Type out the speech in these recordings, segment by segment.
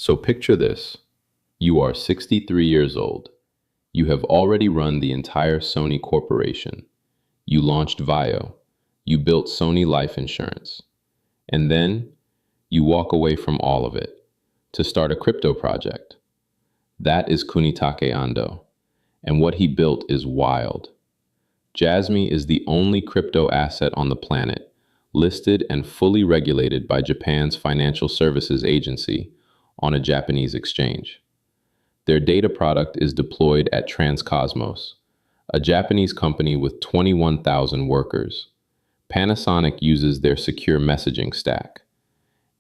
So picture this. You are 63 years old. You have already run the entire Sony Corporation. You launched VAIO. You built Sony Life Insurance. And then you walk away from all of it to start a crypto project. That is Kunitake Ando. And what he built is wild. Jasmy is the only crypto asset on the planet, listed and fully regulated by Japan's Financial Services Agency on a Japanese exchange. Their data product is deployed at Transcosmos, a Japanese company with 21,000 workers. Panasonic uses their secure messaging stack.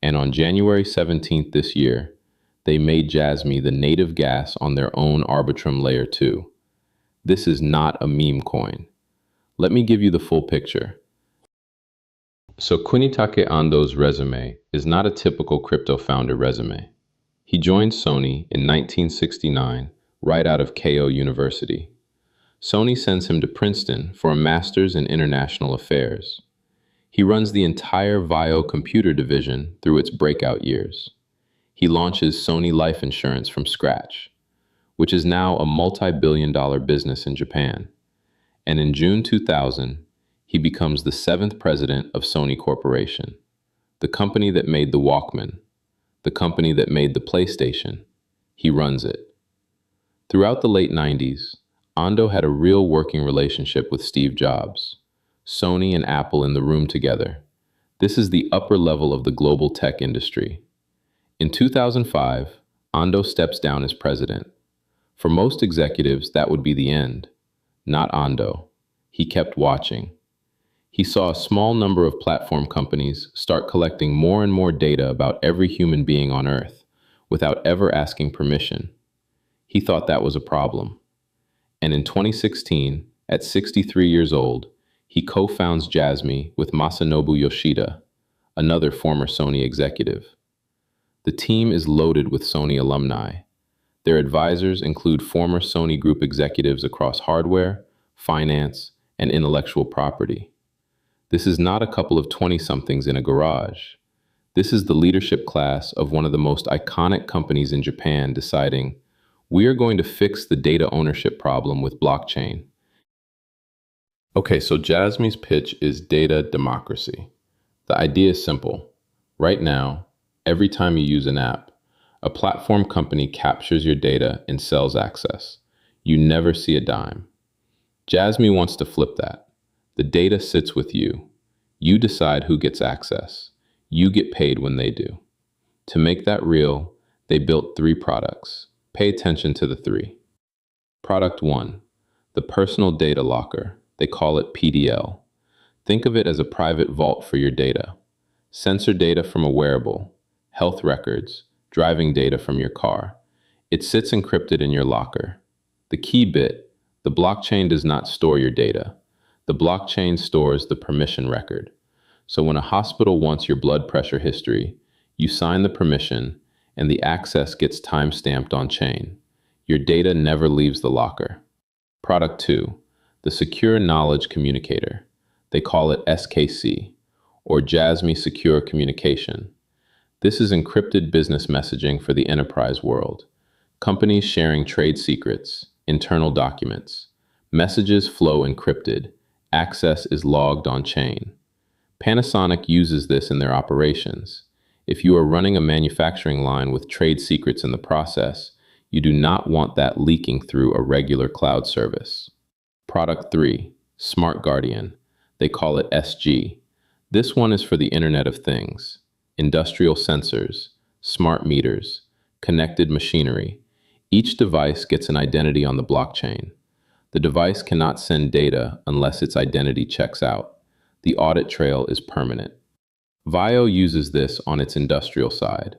And on January 17th this year, they made Jasmy the native gas on their own Arbitrum Layer 2. This is not a meme coin. Let me give you the full picture. So Kunitake Ando's resume is not a typical crypto founder resume. He joined Sony in 1969, right out of Keio University. Sony sends him to Princeton for a master's in international affairs. He runs the entire VAIO computer division through its breakout years. He launches Sony Life Insurance from scratch, which is now a multi-billion-dollar business in Japan. And in June 2000, he becomes the 7th president of Sony Corporation, the company that made the Walkman, the company that made the PlayStation. He runs it. Throughout the late 90s, Ando had a real working relationship with Steve Jobs. Sony and Apple in the room together. This is the upper level of the global tech industry. In 2005, Ando steps down as president. For most executives, that would be the end. Not Ando. He kept watching. He saw a small number of platform companies start collecting more and more data about every human being on Earth without ever asking permission. He thought that was a problem. And in 2016, at 63 years old, he co-founds Jasmy with Masanobu Yoshida, another former Sony executive. The team is loaded with Sony alumni. Their advisors include former Sony Group executives across hardware, finance, and intellectual property. This is not a couple of 20-somethings in a garage. This is the leadership class of one of the most iconic companies in Japan deciding, we are going to fix the data ownership problem with blockchain. Okay, so Jasmy's pitch is data democracy. The idea is simple. Right now, every time you use an app, a platform company captures your data and sells access. You never see a dime. Jasmy wants to flip that. The data sits with you. You decide who gets access. You get paid when they do. To make that real, they built 3 products. Pay attention to the 3. Product 1, the personal data locker. They call it PDL. Think of it as a private vault for your data. Sensor data from a wearable, health records, driving data from your car. It sits encrypted in your locker. The key bit, the blockchain does not store your data. The blockchain stores the permission record. So when a hospital wants your blood pressure history, you sign the permission and the access gets time-stamped on chain. Your data never leaves the locker. Product 2, the Secure Knowledge Communicator. They call it SKC, or Jasmy Secure Communication. This is encrypted business messaging for the enterprise world. Companies sharing trade secrets, internal documents. Messages flow encrypted. Access is logged on chain. Panasonic uses this in their operations. If you are running a manufacturing line with trade secrets in the process, you do not want that leaking through a regular cloud service. Product 3, Smart Guardian. They call it SG. This one is for the Internet of Things, industrial sensors, smart meters, connected machinery. Each device gets an identity on the blockchain. The device cannot send data unless its identity checks out. The audit trail is permanent. VAIO uses this on its industrial side.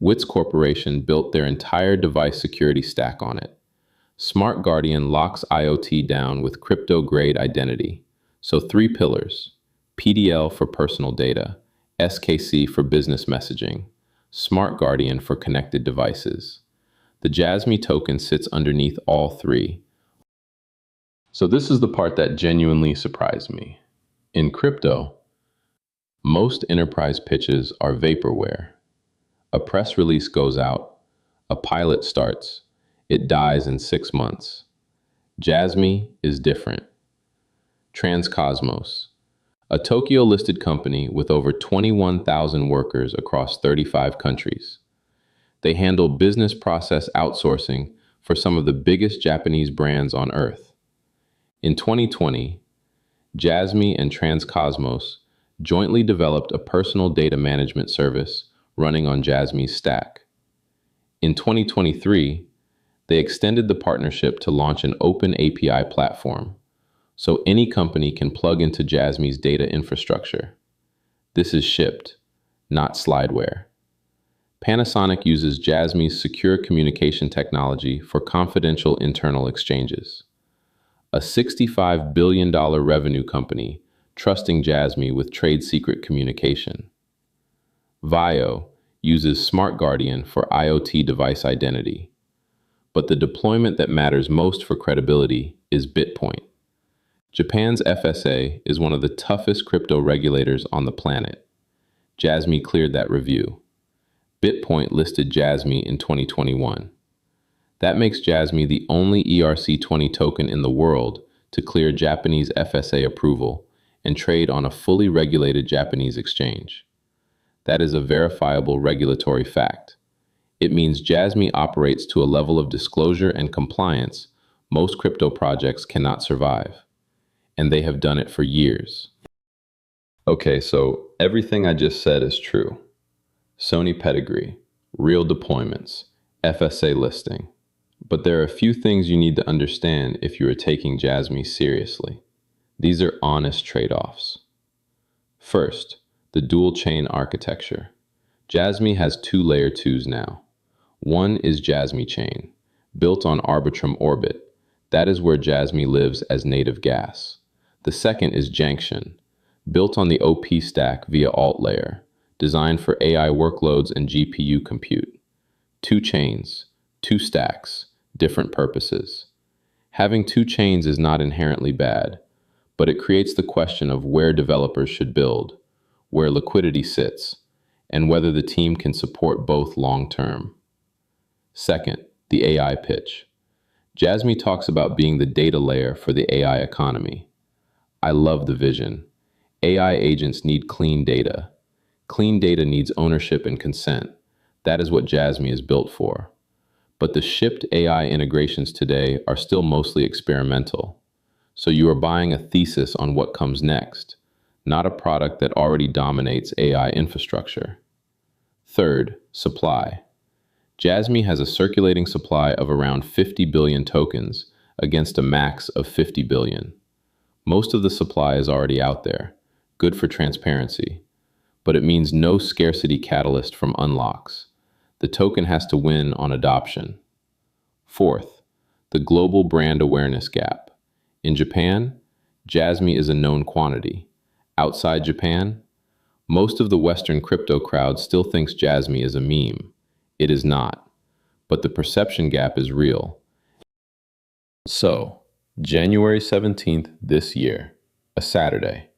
Wits Corporation built their entire device security stack on it. Smart Guardian locks IoT down with crypto-grade identity. So 3 pillars: PDL for personal data, SKC for business messaging, Smart Guardian for connected devices. The Jasmy token sits underneath all 3. So this is the part that genuinely surprised me. In crypto, most enterprise pitches are vaporware. A press release goes out, A pilot starts. It dies in 6 months. Jasmy is different. Transcosmos, a Tokyo-listed company with over 21,000 workers across 35 countries. They handle business process outsourcing for some of the biggest Japanese brands on earth. In 2020, Jasmy and Transcosmos jointly developed a personal data management service running on Jasmy's stack. In 2023, they extended the partnership to launch an open API platform, so any company can plug into Jasmy's data infrastructure. This is shipped, not slideware. Panasonic uses Jasmy's secure communication technology for confidential internal exchanges. A $65 billion revenue company trusting Jasmy with trade secret communication. VAIO uses Smart Guardian for IoT device identity. But the deployment that matters most for credibility is BitPoint. Japan's FSA is one of the toughest crypto regulators on the planet. Jasmy cleared that review. BitPoint listed Jasmy in 2021. That makes Jasmy the only ERC20 token in the world to clear Japanese FSA approval and trade on a fully regulated Japanese exchange. That is a verifiable regulatory fact. It means Jasmy operates to a level of disclosure and compliance most crypto projects cannot survive. And they have done it for years. Okay, so everything I just said is true. Sony pedigree, real deployments, FSA listing. But there are a few things you need to understand if you are taking Jasmy seriously. These are honest trade-offs. First, the dual chain architecture. Jasmy has two layer 2s now. One is JasmyChain, built on Arbitrum Orbit. That is where Jasmy lives as native gas. The second is JANCTION, built on the OP stack via AltLayer, designed for AI workloads and GPU compute. Two chains, two stacks, different purposes. Having two chains is not inherently bad, but it creates the question of where developers should build, where liquidity sits, and whether the team can support both long-term. Second, the AI pitch. Jasmy talks about being the data layer for the AI economy. I love the vision. AI agents need clean data. Clean data needs ownership and consent. That is what Jasmy is built for. But the shipped AI integrations today are still mostly experimental. So you are buying a thesis on what comes next, not a product that already dominates AI infrastructure. Third, supply. Jasmy has a circulating supply of around 50 billion tokens against a max of 50 billion. Most of the supply is already out there, good for transparency, but it means no scarcity catalyst from unlocks. The token has to win on adoption. Fourth, the global brand awareness gap. In Japan, Jasmy is a known quantity. Outside Japan, most of the Western crypto crowd still thinks Jasmy is a meme. It is not, but the perception gap is real. So, January 17th this year, a Saturday,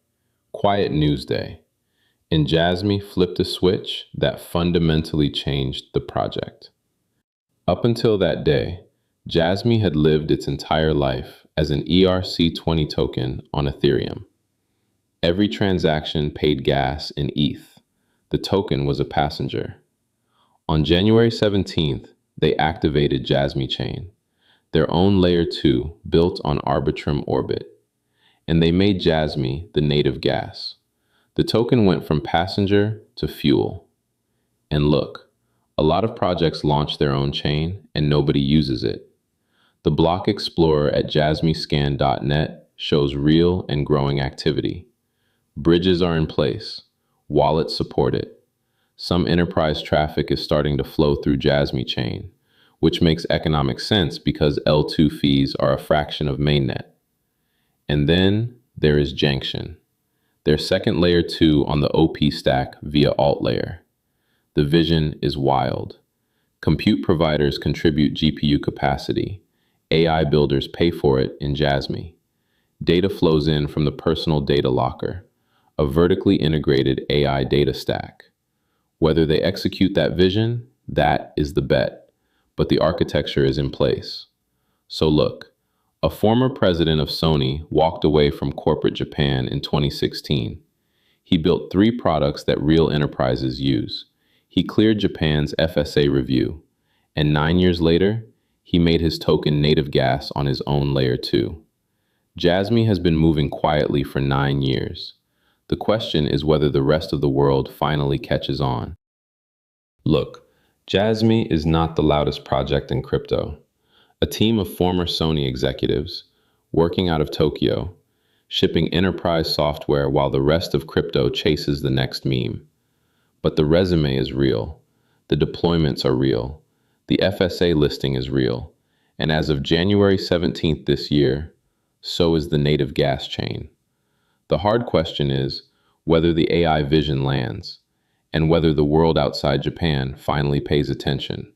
quiet news day, and Jasmy flipped a switch that fundamentally changed the project. Up until that day, Jasmy had lived its entire life as an ERC20 token on Ethereum. Every transaction paid gas in ETH. The token was a passenger. On January 17th, they activated JasmyChain, their own layer 2 built on Arbitrum Orbit, and they made Jasmy the native gas. The token went from passenger to fuel. And look, a lot of projects launch their own chain and nobody uses it. The block explorer at jasmyscan.net shows real and growing activity. Bridges are in place. Wallets support it. Some enterprise traffic is starting to flow through JasmyChain, which makes economic sense because L2 fees are a fraction of mainnet. And then there is JANCTION, their second layer 2 on the OP stack via AltLayer. The vision is wild. Compute providers contribute GPU capacity. AI builders pay for it in Jasmy. Data flows in from the personal data locker, a vertically integrated AI data stack. Whether they execute that vision, that is the bet. but the architecture is in place. So look, a former president of Sony walked away from corporate Japan in 2016. He built 3 products that real enterprises use. He cleared Japan's FSA review, and 9 years later, he made his token native gas on his own layer 2. Jasmy has been moving quietly for 9 years. The question is whether the rest of the world finally catches on. Look, Jasmy is not the loudest project in crypto. A team of former Sony executives, working out of Tokyo, shipping enterprise software while the rest of crypto chases the next meme. But the resume is real. The deployments are real. The FSA listing is real. And as of January 17th this year, so is the native gas chain. The hard question is whether the AI vision lands, and whether the world outside Japan finally pays attention.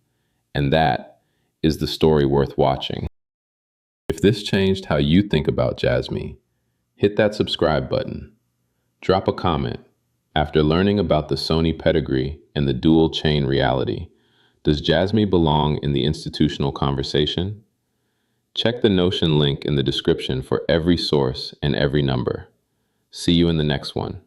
And that is the story worth watching. If this changed how you think about Jasmy, hit that subscribe button. Drop a comment. After learning about the Sony pedigree and the dual chain reality, does Jasmy belong in the institutional conversation? Check the Notion link in the description for every source and every number. See you in the next one.